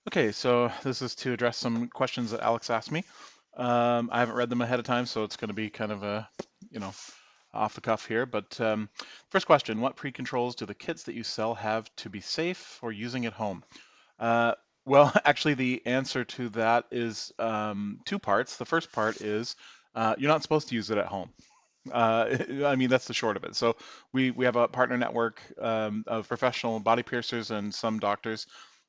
Okay, so this is to address some questions that Alex asked me. I haven't read them ahead of time, so it's going to be kind of a, you know, off the cuff here. But first question, what pre-controls do the kits that you sell have to be safe for using at home? Uh, well, actually, the answer to that is two parts. The first part is you're not supposed to use it at home. I mean, that's the short of it. So we have a partner network of professional body piercers and some doctors,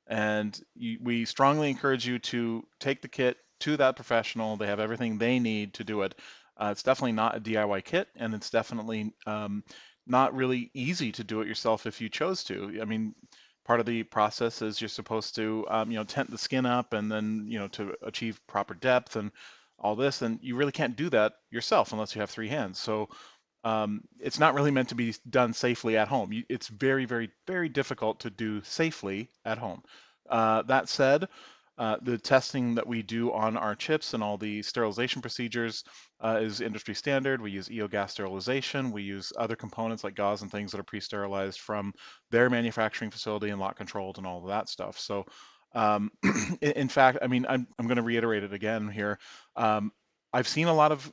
and we strongly encourage you to take the kit to that professional. They have everything they need to do it. It's definitely not a DIY kit, and it's definitely not really easy to do it yourself if you chose to. I mean, part of the process is you're supposed to, tent the skin up, and then, to achieve proper depth and all this, and you really can't do that yourself unless you have three hands. So it's not really meant to be done safely at home. It's very, very, very difficult to do safely at home. That said, the testing that we do on our chips and all the sterilization procedures is industry standard. We use EO gas sterilization. We use other components like gauze and things that are pre-sterilized from their manufacturing facility and lot controlled and all of that stuff. So in fact, I mean, I'm going to reiterate it again here. Um, I've seen a lot of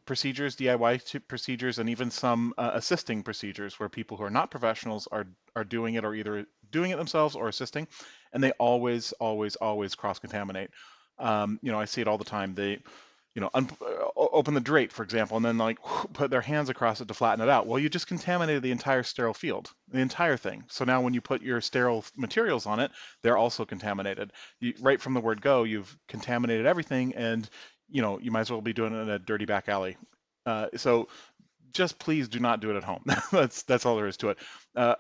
procedures, DIY procedures, and even some assisting procedures where people who are not professionals are doing it, or either doing it themselves or assisting, and they always, always, always cross-contaminate. I see it all the time. They, open the drape, for example, and then like put their hands across it to flatten it out. Well, you just contaminated the entire sterile field, the entire thing. So now when you put your sterile materials on it, they're also contaminated. Right from the word go, you've contaminated everything, and you might as well be doing it in a dirty back alley. So just please do not do it at home. That's all there is to it. Uh,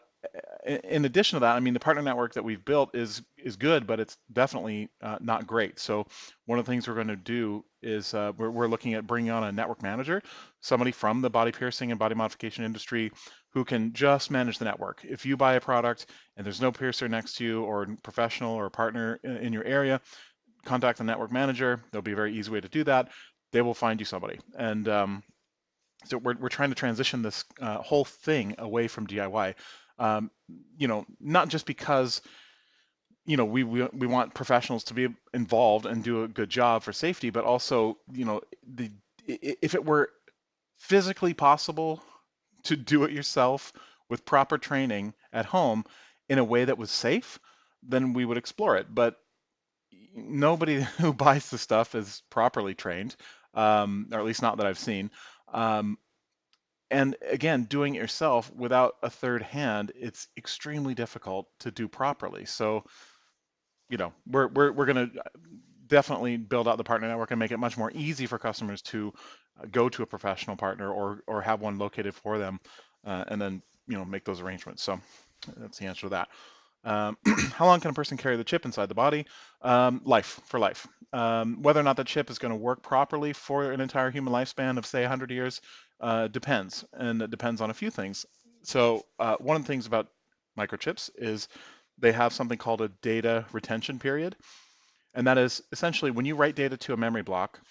in addition to that, I mean, the partner network that we've built is good, but it's definitely not great. So one of the things we're going to do is we're looking at bringing on a network manager, somebody from the body piercing and body modification industry who can just manage the network. If you buy a product and there's no piercer next to you, or professional or partner in your area, contact the network manager. There'll be a very easy way to do that. They will find you somebody. And so we're trying to transition this whole thing away from DIY. Not just because we want professionals to be involved and do a good job for safety, but also the if it were physically possible to do it yourself with proper training at home in a way that was safe, then we would explore it. But nobody who buys the stuff is properly trained, or at least not that I've seen. Um, and again, doing it yourself without a third hand, it's extremely difficult to do properly. So, we're going to definitely build out the partner network and make it much more easy for customers to go to a professional partner, or have one located for them, and then make those arrangements. So that's the answer to that. How long can a person carry the chip inside the body? Life, for life. Whether or not the chip is going to work properly for an entire human lifespan of, say, 100 years, depends. And it depends on a few things. So one of the things about microchips is they have something called a data retention period. And that is essentially when you write data to a memory block,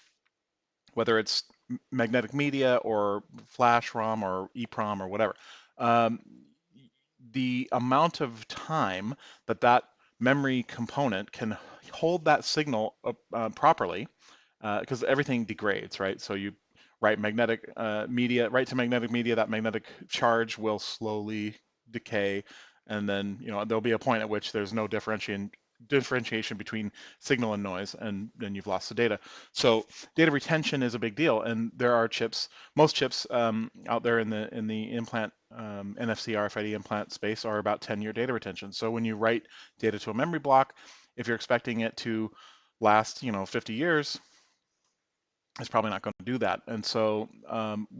whether it's magnetic media or flash ROM or EEPROM or whatever, um, the amount of time that that memory component can hold that signal properly, because everything degrades, right? So you write magnetic media, write to magnetic media, that magnetic charge will slowly decay, and then there'll be a point at which there's no differentiation between signal and noise, and then you've lost the data. So data retention is a big deal, and there are chips, most chips out there in the implant NFC RFID implant space are about 10-year data retention. So when you write data to a memory block, if you're expecting it to last 50 years, it's probably not going to do that. And so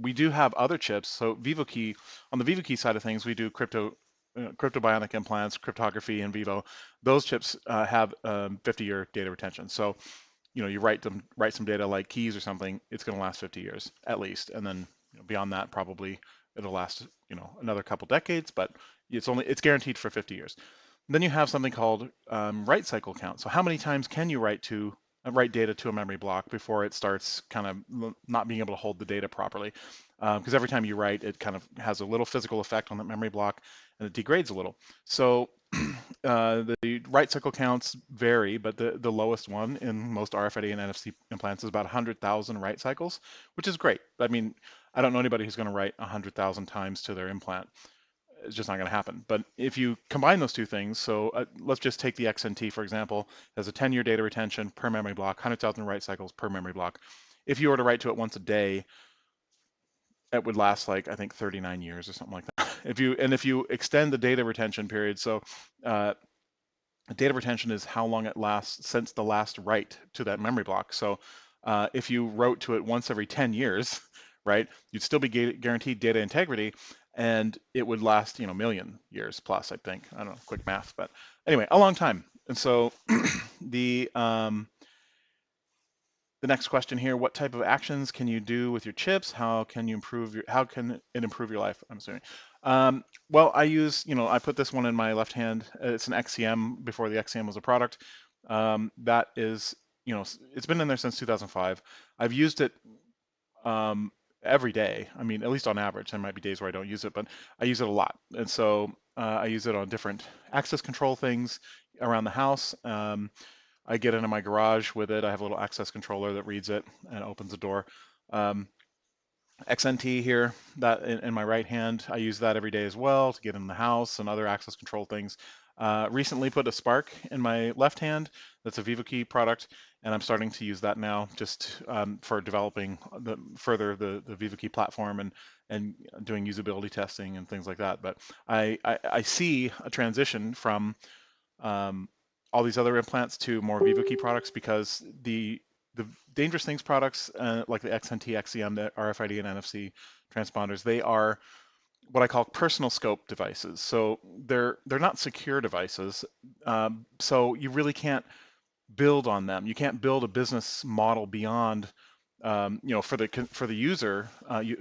we do have other chips. So VivoKey, on the VivoKey side of things, we do cryptobionic implants, cryptography in vivo. Those chips have 50-year data retention. So you write some data like keys or something, it's going to last 50 years at least, and then beyond that probably it'll last another couple decades, but it's guaranteed for 50 years. Then you have something called write cycle count. So how many times can you write data to a memory block before it starts kind of not being able to hold the data properly? Because every time you write, it kind of has a little physical effect on that memory block, and it degrades a little. So the right cycle counts vary, but the lowest one in most RFID and NFC implants is about 100,000 right cycles, which is great. I mean, I don't know anybody who's going to write 100,000 times to their implant. It's just not going to happen. But if you combine those two things, so let's just take the XNT, for example, has a 10-year data retention per memory block, 100,000 write cycles per memory block. If you were to write to it once a day, it would last like, I think, 39 years or something like that. If you extend the data retention period, so data retention is how long it lasts since the last write to that memory block. So if you wrote to it once every 10 years, right, you'd still be guaranteed data integrity, and it would last, a million years plus, I think. I don't know, quick math, but anyway, a long time. And so the next question here: what type of actions can you do with your chips? How can it improve your life? I'm assuming. Well, I put this one in my left hand. It's an XCM before the XCM was a product. That is, it's been in there since 2005. I've used it every day. I mean, at least on average. There might be days where I don't use it, but I use it a lot. And so I use it on different access control things around the house. I get into my garage with it. I have a little access controller that reads it and opens the door. XNT here, that in my right hand, I use that every day as well to get in the house and other access control things. Recently put a Spark in my left hand. That's a VivoKey product, and I'm starting to use that now just for developing further the VivoKey platform and doing usability testing and things like that. But I see a transition from all these other implants to more VivoKey products, because the Dangerous Things products like the XNT, XCM, the RFID and NFC transponders, they are what I call personal scope devices. So they're not secure devices. So you really can't build on them. You can't build a business model beyond for the user,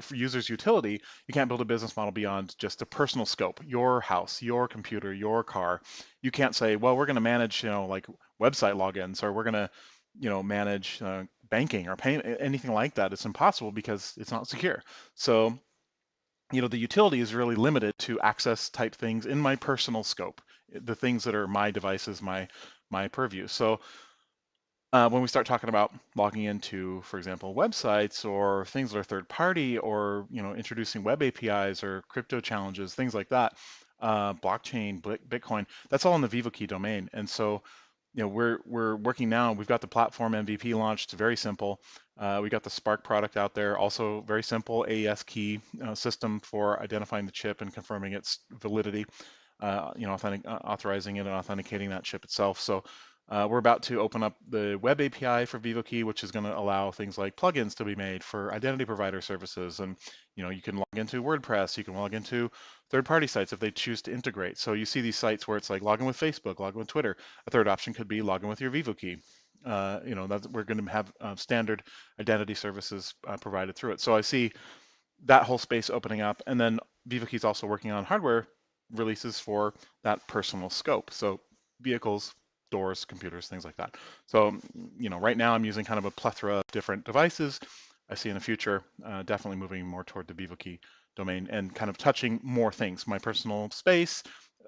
for user's utility. You can't build a business model beyond just a personal scope. Your house, your computer, your car. You can't say, well, we're going to manage, like website logins, or we're going to, manage banking or payment, anything like that. It's impossible because it's not secure. So, the utility is really limited to access type things in my personal scope, the things that are my devices, my purview. So when we start talking about logging into, for example, websites or things that are third party, or introducing web APIs or crypto challenges, things like that, blockchain, Bitcoin, that's all in the VivoKey domain. And so we're working now. We've got the platform MVP launched. It's very simple. We got the Spark product out there, also very simple AES key system for identifying the chip and confirming its validity. Authorizing it and authenticating that chip itself. So we're about to open up the web API for VivoKey, which is going to allow things like plugins to be made for identity provider services. And you can log into WordPress, you can log into third-party sites if they choose to integrate. So you see these sites where it's like log in with Facebook, log in with Twitter. A third option could be log in with your VivoKey. We're going to have standard identity services provided through it. So I see that whole space opening up, and then VivoKey is also working on hardware releases for that personal scope. So vehicles, doors, computers, things like that. So, right now I'm using kind of a plethora of different devices. I see in the future definitely moving more toward the VivoKey domain and kind of touching more things, my personal space,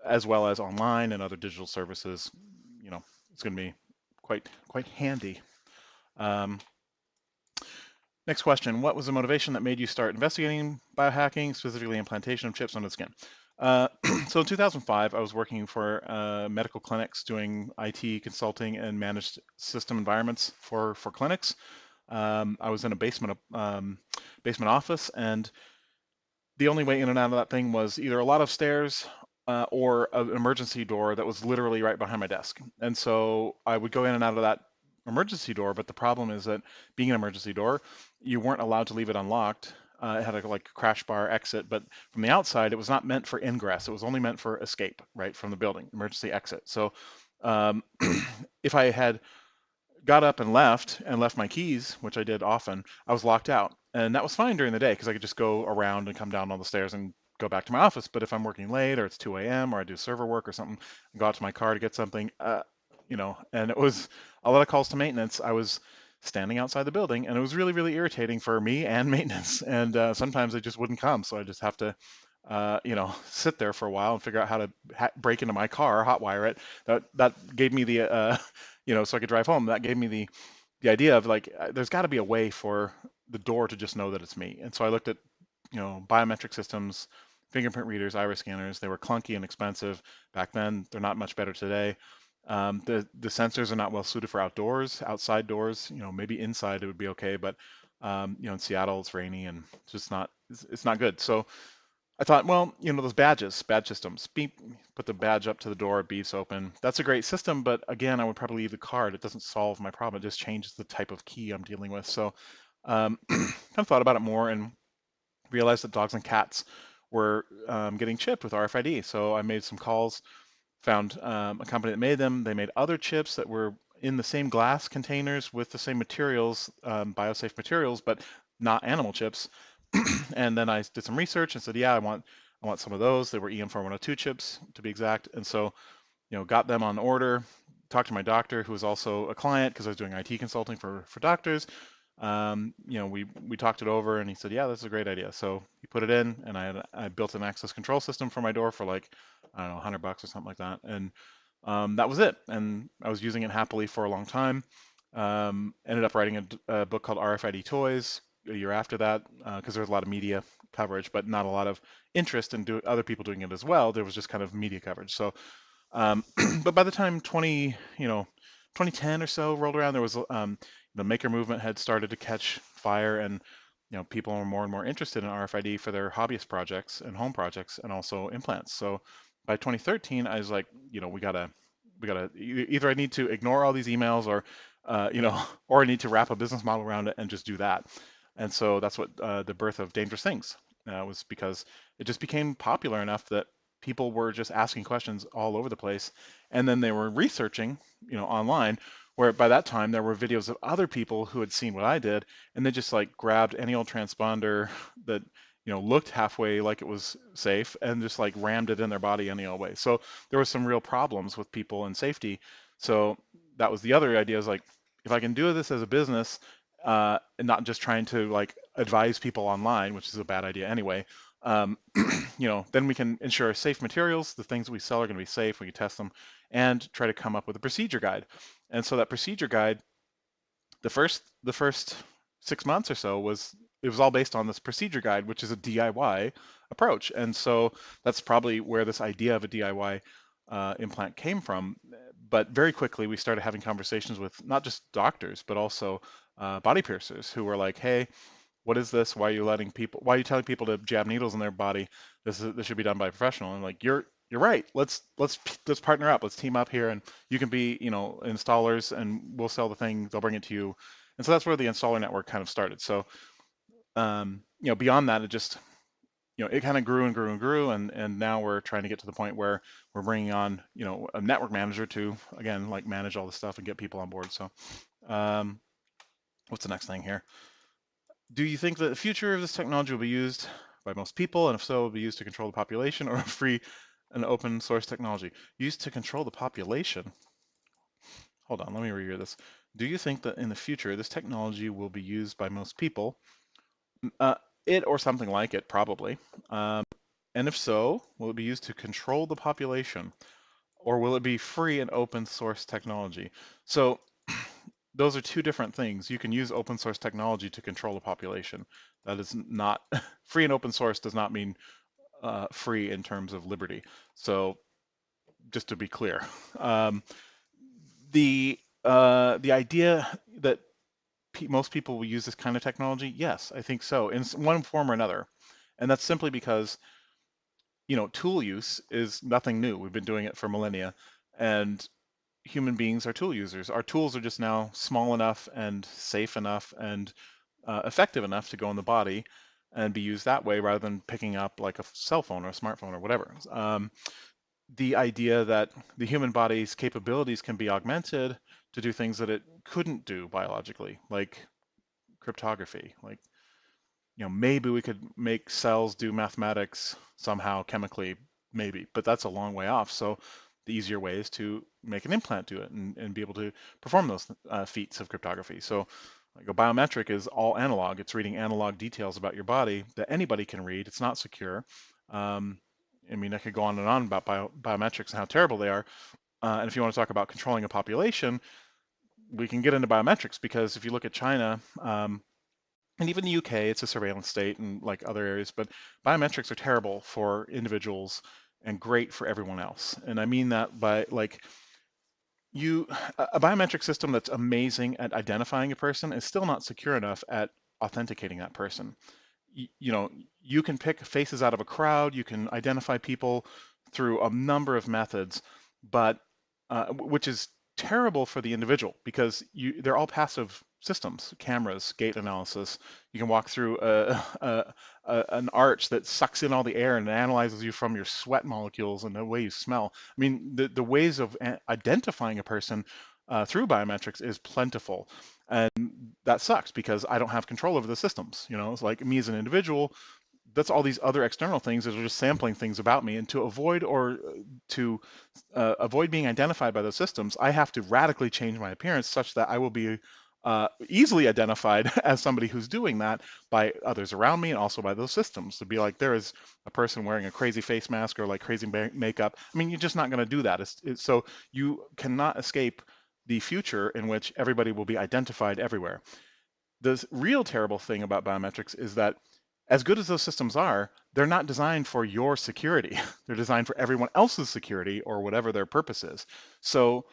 as well as online and other digital services. It's going to be quite handy. Next question: what was the motivation that made you start investigating biohacking, specifically implantation of chips under the skin? So in 2005, I was working for medical clinics, doing IT consulting and managed system environments for clinics. I was in a basement office, and the only way in and out of that thing was either a lot of stairs or an emergency door that was literally right behind my desk. And so I would go in and out of that emergency door, but the problem is that being an emergency door, you weren't allowed to leave it unlocked. It had a crash bar exit, but from the outside, it was not meant for ingress. It was only meant for escape, right, from the building, emergency exit. So if I had got up and left my keys, which I did often, I was locked out. And that was fine during the day because I could just go around and come down all the stairs and go back to my office. But if I'm working late, or it's 2 a.m., or I do server work or something, and go out to my car to get something, and it was a lot of calls to maintenance. I was standing outside the building, and it was really, really irritating for me and maintenance. And sometimes they just wouldn't come, so I just have to sit there for a while and figure out how to break into my car, hotwire it. That gave me the, so I could drive home. That gave me the idea of like, there's got to be a way for the door to just know that it's me. And so I looked at, biometric systems, fingerprint readers, iris scanners. They were clunky and expensive back then. They're not much better today. The sensors are not well suited for outdoors, outside doors. Maybe inside it would be okay, but in Seattle it's rainy and it's just not. It's not good. So I thought, well, those badge systems. Beep, put the badge up to the door, it beeps open. That's a great system, but again, I would probably leave the card. It doesn't solve my problem. It just changes the type of key I'm dealing with. So, kind of thought about it more and realized that dogs and cats were getting chipped with RFID. So I made some calls, found a company that made them. They made other chips that were in the same glass containers with the same materials, biosafe materials, but not animal chips. And then I did some research and said, yeah, I want some of those. They were EM4102 chips to be exact. And so, got them on order, talked to my doctor who was also a client because I was doing IT consulting for doctors. We talked it over and he said, yeah, that's a great idea. So he put it in and I built an access control system for my door for like, I don't know, $100 or something like that. And that was it. And I was using it happily for a long time. Ended up writing a book called RFID Toys a year after that because there was a lot of media coverage, but not a lot of interest in other people doing it as well. There was just kind of media coverage. So, but by the time 2010 or so rolled around, there was the maker movement had started to catch fire, and people were more and more interested in RFID for their hobbyist projects and home projects, and also implants. So by 2013, I was like, we gotta either I need to ignore all these emails or or I need to wrap a business model around it and just do that. And so that's what the birth of Dangerous Things was, because it just became popular enough that people were just asking questions all over the place, and then they were researching, online. Where by that time there were videos of other people who had seen what I did, and they just like grabbed any old transponder that looked halfway like it was safe and just like rammed it in their body any old way. So there was some real problems with people and safety. So that was the other idea, is like, if I can do this as a business, and not just trying to like advise people online, which is a bad idea anyway, then we can ensure safe materials. The things that we sell are going to be safe. We can test them and try to come up with a procedure guide. And so that procedure guide, the first 6 months or so it was all based on this procedure guide, which is a DIY approach. And so that's probably where this idea of a DIY implant came from. But very quickly, we started having conversations with not just doctors, but also body piercers who were like, hey, what is this? Why are you telling people to jab needles in their body? This should be done by a professional. And like, you're right. Let's partner up. Let's team up here, and you can be, installers, and we'll sell the thing. They'll bring it to you. And so that's where the installer network kind of started. So, beyond that, it just, it kind of grew and grew and grew, and now we're trying to get to the point where we're bringing on, a network manager to, again, like manage all the stuff and get people on board. So, what's the next thing here? Do you think that the future of this technology will be used by most people, and if so, will be used to control the population, or free and open source technology? Used to control the population? Hold on, let me reread this. Do you think that in the future, this technology will be used by most people? Uh, it or something like it, probably. And if so, will it be used to control the population, or will it be free and open source technology? So those are two different things. You can use open source technology to control the population. That is not free, and open source does not mean free in terms of liberty. So just to be clear, the idea that most people will use this kind of technology, yes, I think so, in one form or another. And that's simply because, tool use is nothing new. We've been doing it for millennia, and human beings are tool users. Our tools are just now small enough and safe enough and effective enough to go in the body and be used that way, rather than picking up like a cell phone or a smartphone or whatever. The idea that the human body's capabilities can be augmented to do things that it couldn't do biologically, like cryptography. Like, maybe we could make cells do mathematics somehow chemically, maybe, but that's a long way off. So the easier way is to make an implant do it and be able to perform those feats of cryptography. So like a biometric is all analog. It's reading analog details about your body that anybody can read. It's not secure. I mean, I could go on and on about biometrics and how terrible they are. And if you want to talk about controlling a population, we can get into biometrics because if you look at China, and even the UK, it's a surveillance state and like other areas, but biometrics are terrible for individuals and great for everyone else. And I mean that by like you, a biometric system that's amazing at identifying a person is still not secure enough at authenticating that person. You know, you can pick faces out of a crowd, you can identify people through a number of methods, but which is terrible for the individual because they're all passive systems, cameras, gait analysis. You can walk through an arch that sucks in all the air and analyzes you from your sweat molecules and the way you smell. I mean, the ways of identifying a person through biometrics is plentiful. And that sucks because I don't have control over the systems. You know, it's like me as an individual, that's all these other external things that are just sampling things about me. And to avoid avoid being identified by those systems, I have to radically change my appearance such that I will be easily identified as somebody who's doing that by others around me and also by those systems. To be like, there is a person wearing a crazy face mask or like crazy makeup. I mean, you're just not going to do that. So you cannot escape the future in which everybody will be identified everywhere. The real terrible thing about biometrics is that as good as those systems are, they're not designed for your security. They're designed for everyone else's security or whatever their purpose is. So,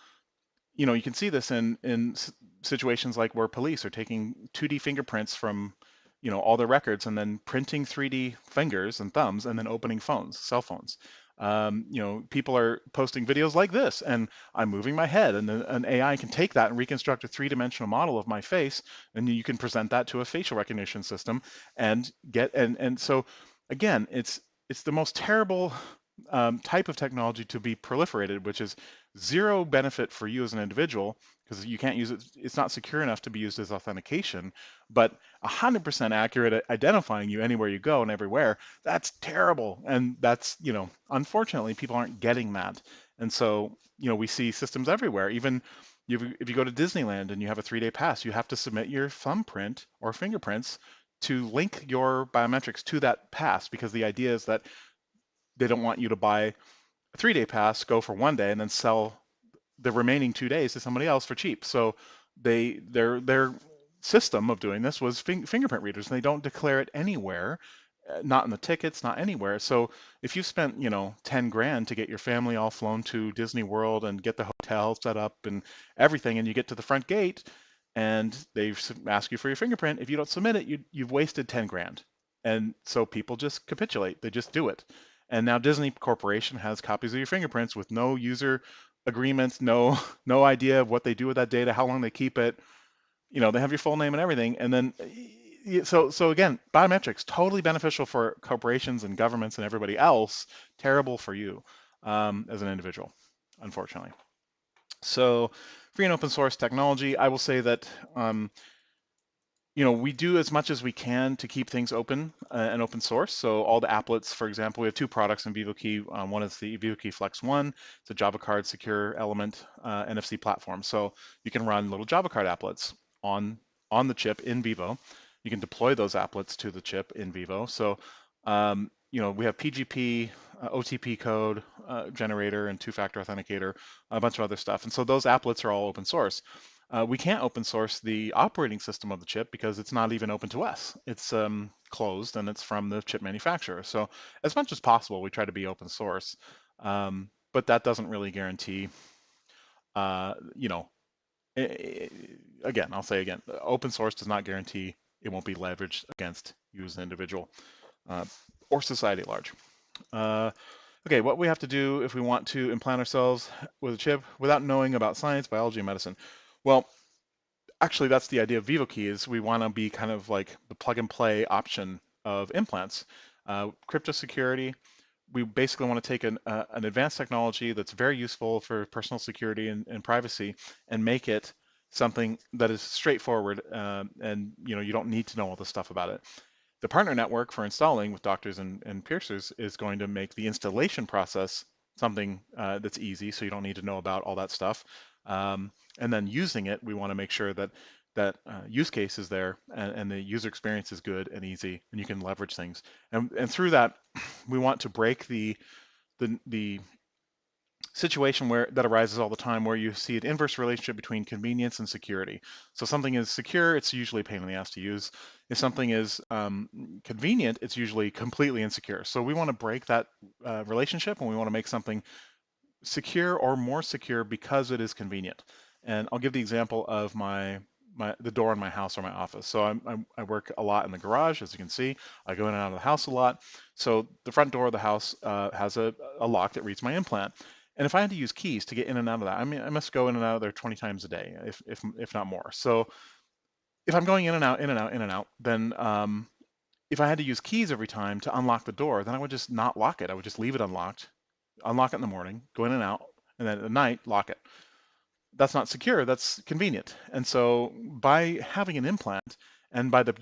you know, you can see this in situations like where police are taking 2D fingerprints from, you know, all their records and then printing 3D fingers and thumbs and then opening phones, cell phones. You know, people are posting videos like this, and I'm moving my head, and an AI can take that and reconstruct a three-dimensional model of my face, and you can present that to a facial recognition system and get and so again, it's the most terrible type of technology to be proliferated, which is zero benefit for you as an individual because you can't use it. It's not secure enough to be used as authentication, but 100% accurate at identifying you anywhere you go and everywhere. That's terrible. And that's, you know, unfortunately, people aren't getting that. And so, you know, we see systems everywhere. Even if you go to Disneyland and you have a 3-day pass, you have to submit your thumbprint or fingerprints to link your biometrics to that pass because the idea is that they don't want you to buy a 3-day pass, go for 1 day, and then sell the remaining 2 days to somebody else for cheap. So their system of doing this was fingerprint readers, and they don't declare it anywhere, not in the tickets, not anywhere. So if you spent, you know, 10 grand to get your family all flown to Disney World and get the hotel set up and everything, and you get to the front gate and they ask you for your fingerprint, if you don't submit it, you've wasted 10 grand. And so people just capitulate, they just do it. And now Disney Corporation has copies of your fingerprints with no user agreements, no idea of what they do with that data, how long they keep it. You know, they have your full name and everything. And then so again, biometrics totally beneficial for corporations and governments and everybody else, terrible for you as an individual, unfortunately. So free and open source technology, I will say that you know, we do as much as we can to keep things open and open source. So all the applets, for example, we have two products in VivoKey. One is the VivoKey Flex 1. It's a Java card secure element NFC platform. So you can run little Java card applets on the chip in Vivo. You can deploy those applets to the chip in Vivo. So you know, we have PGP, OTP code generator, and two-factor authenticator, a bunch of other stuff. And so those applets are all open source. We can't open source the operating system of the chip because it's not even open to us. It's closed and it's from the chip manufacturer. So as much as possible, we try to be open source, but that doesn't really guarantee, you know, again, I'll say again, open source does not guarantee it won't be leveraged against you as an individual or society at large. Okay, what we have to do if we want to implant ourselves with a chip without knowing about science, biology, and medicine. Well, actually, that's the idea of VivoKey is we want to be kind of like the plug and play option of implants. Crypto security, we basically want to take an advanced technology that's very useful for personal security and privacy and make it something that is straightforward and you know you don't need to know all the stuff about it. The partner network for installing with doctors and piercers is going to make the installation process something that's easy, so you don't need to know about all that stuff. And then using it, we want to make sure that use case is there, and the user experience is good and easy, and you can leverage things. And through that, we want to break the situation where that arises all the time, where you see an inverse relationship between convenience and security. So something is secure, it's usually a pain in the ass to use. If something is convenient, it's usually completely insecure. So we want to break that relationship, and we want to make something secure or more secure because it is convenient. And I'll give the example of the door in my house or my office. So I work a lot in the garage, as you can see. I go in and out of the house a lot. So the front door of the house has a lock that reads my implant. And if I had to use keys to get in and out of that, I mean, I must go in and out of there 20 times a day, if not more. So if I'm going in and out, in and out, in and out, then if I had to use keys every time to unlock the door, then I would just not lock it. I would just leave it unlocked, unlock it in the morning, go in and out, and then at night lock it. That's not secure. That's convenient. And so by having an implant and by the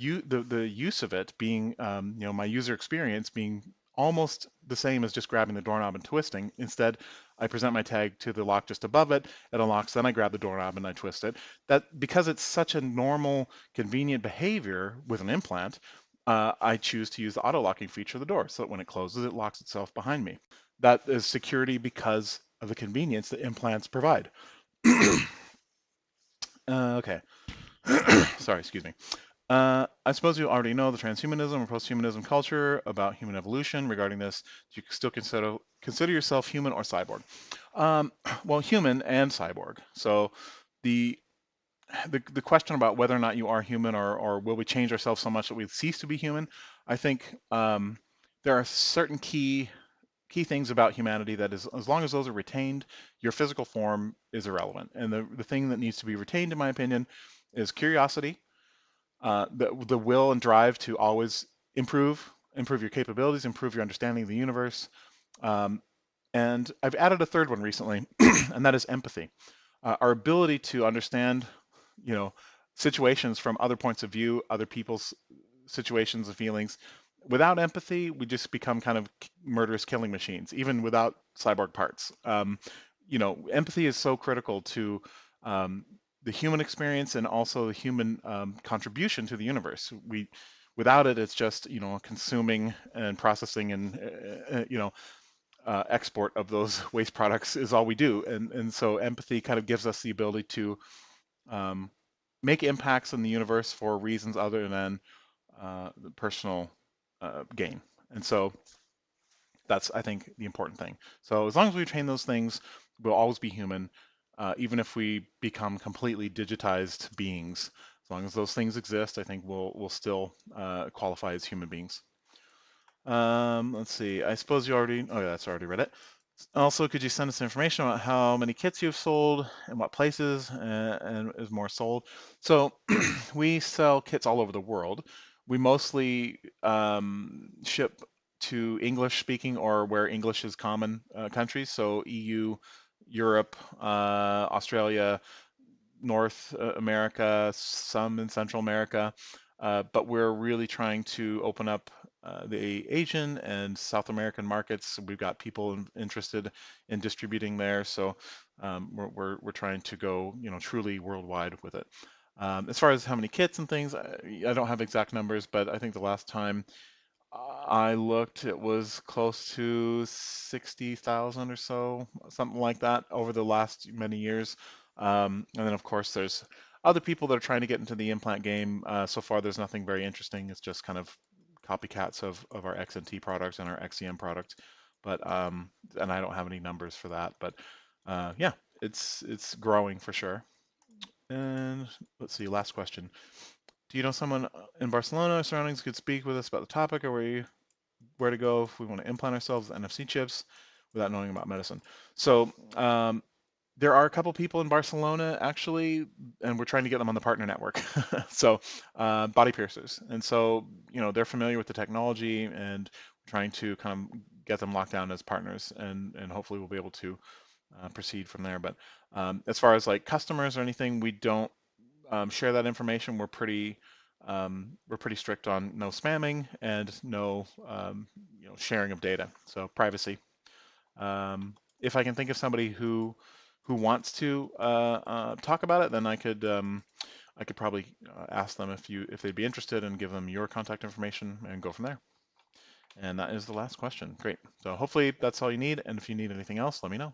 use of it being, my user experience being almost the same as just grabbing the doorknob and twisting. Instead, I present my tag to the lock just above it. It unlocks. Then I grab the doorknob and I twist it. That because it's such a normal, convenient behavior with an implant, I choose to use the auto locking feature of the door so that when it closes, it locks itself behind me. That is security because of the convenience that implants provide. Okay. Sorry, excuse me. I suppose you already know the transhumanism or posthumanism culture about human evolution. Regarding this, do you still consider yourself human or cyborg? Um, well, human and cyborg. So the the question about whether or not you are human, or will we change ourselves so much that we cease to be human, I think there are certain key things about humanity that is, as long as those are retained, your physical form is irrelevant. And the thing that needs to be retained, in my opinion, is curiosity, the will and drive to always improve your capabilities, improve your understanding of the universe. Um, and I've added a third one recently, and that is empathy. Our ability to understand, you know, situations from other points of view, other people's situations and feelings. Without empathy, we just become kind of murderous killing machines, even without cyborg parts. Empathy is so critical to um, the human experience and also the human contribution to the universe. Without it, it's just consuming and processing and export of those waste products is all we do. And so empathy kind of gives us the ability to um, make impacts in the universe for reasons other than the personal gain. And so that's, I think, the important thing. So as long as we retain those things, we'll always be human, even if we become completely digitized beings. As long as those things exist, I think we'll still qualify as human beings. Let's see. I suppose you already. Oh yeah, that's already read it. Also, could you send us information about how many kits you've sold and what places and is more sold? So we sell kits all over the world. We mostly ship to English speaking or where English is common countries. So EU, Europe, Australia, North America, some in Central America, but we're really trying to open up the Asian and South American markets. We've got people interested in distributing there, so we're trying to go, truly worldwide with it. As far as how many kits and things, I don't have exact numbers, but I think the last time I looked, it was close to 60,000 or so, something like that over the last many years. And then, of course, there's other people that are trying to get into the implant game. So far, there's nothing very interesting. It's just kind of copycats of our XNT product and our XEM product. But and I don't have any numbers for that. But yeah, it's growing for sure. And let's see, last question. Do you know someone in Barcelona or surroundings who could speak with us about the topic, or where to go if we want to implant ourselves with NFC chips without knowing about medicine? So there are a couple people in Barcelona actually, and we're trying to get them on the partner network. So body piercers, and so they're familiar with the technology, and trying to kind of get them locked down as partners, and hopefully we'll be able to proceed from there. But as far as like customers or anything, we don't share that information. We're pretty strict on no spamming and no sharing of data. So privacy. If I can think of somebody who wants to talk about it, then I could I could probably ask them if they'd be interested and give them your contact information and go from there. And that is the last question. Great. So hopefully that's all you need. And if you need anything else, let me know.